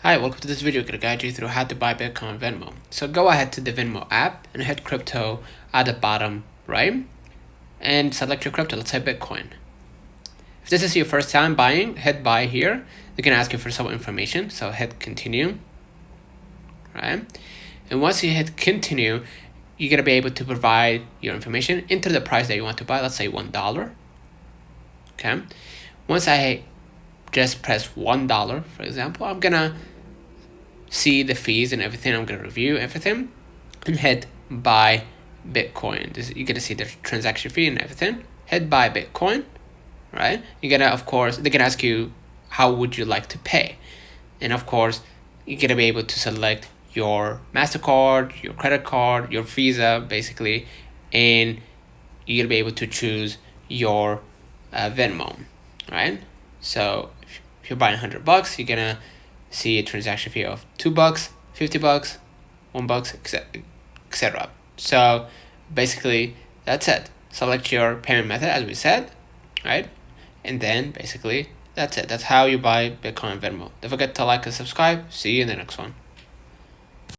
Hi, welcome to this video. I'm going to guide you through how to buy Bitcoin on Venmo. So go ahead to the Venmo app and hit crypto at the bottom right and select your crypto. Let's say Bitcoin. If this is your first time buying, hit buy here. They're going to ask you for some information, so hit continue. Right? And once you hit continue, you're going to be able to provide your information, enter the price that you want to buy, let's say $1. Okay. Once I just press $1, for example, I'm gonna see the fees and everything. I'm gonna review everything and hit buy Bitcoin. You're gonna see the transaction fee and everything. Hit buy Bitcoin, right? You're gonna, of course, they're gonna ask you how would you like to pay, and of course, you're gonna be able to select your MasterCard, your credit card, your Visa, basically, and you're gonna be able to choose your Venmo, right? So if you're buying $100, you're gonna see a transaction fee of $2, $50, $1, etc. So basically that's it. Select your payment method as we said, right? And then basically that's it. That's how you buy Bitcoin on Venmo. Don't forget to like and subscribe. See you in the next one.